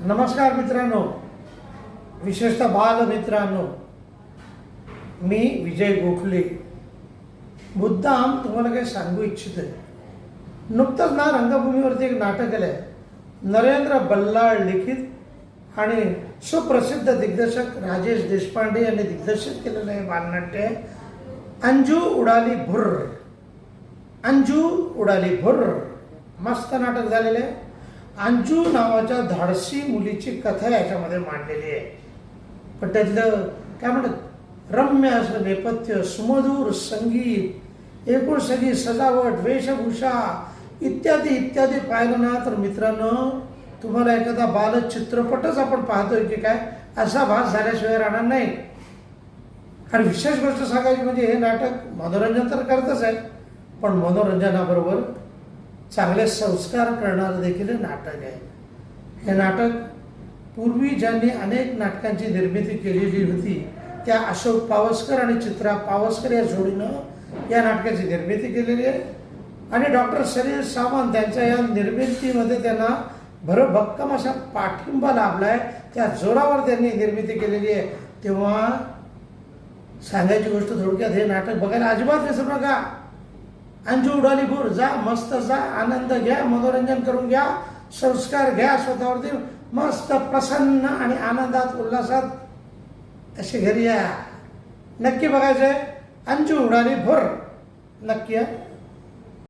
नमस्कार मित्रांनो, विशेषतः बाल मित्रांनो, मी विजय गोखले मुद्दाम तुम्हाला काही सांगू इच्छित आहे. नुकतंच ना रंगभूमीवरती एक नाटक आलंय. नरेंद्र बल्लाळ लिखित आणि सुप्रसिद्ध दिग्दर्शक राजेश देशपांडे यांनी दिग्दर्शित केलेलं आहे बालनाट्य अंजू उडाली भुर्र. अंजू उडाली भुर्र मस्त नाटक झालेलं आहे. अंजू नावाच्या धाडसी मुलीची कथा याच्यामध्ये मांडलेली आहे. पण त्यातलं काय म्हणतात रम्य असं नेपथ्य, सुमधुर संगीत, एकूण सगळी सजावट, वेशभूषा इत्यादी इत्यादी पाहिलं ना तर मित्रांनो, तुम्हाला एखादा बाल चित्रपटच आपण पाहतोय की काय असा भास झाल्याशिवाय राहणार नाही. आणि विशेष गोष्ट सांगायची म्हणजे हे नाटक मनोरंजन तर करतच आहे, पण मनोरंजनाबरोबर चांगले संस्कार करणारं देखील नाटक आहे. हे नाटक पूर्वी ज्यांनी अनेक नाटकांची निर्मिती केलेली होती त्या अशोक पावसकर आणि चित्रा पावसकर या जोडीनं या नाटकाची निर्मिती केलेली आहे. आणि डॉक्टर सलील सावंत यांच्या या निर्मितीमध्ये त्यांना भरभक्कम असा पाठिंबा लाभला आहे. त्या जोरावर त्यांनी निर्मिती केलेली आहे. तेव्हा सांगायची गोष्ट थोडक्यात, हे नाटक बघायला अजिबात विसरू नका. अंजू उडाली भुर्र, जा मस्त, जा आनंद घ्या, मनोरंजन करून घ्या, संस्कार घ्या स्वतःवरती, मस्त प्रसन्न आणि आनंदात उल्हासात असे घरी या. नक्की बघायचंय अंजू उडाली भुर्र, नक्की या.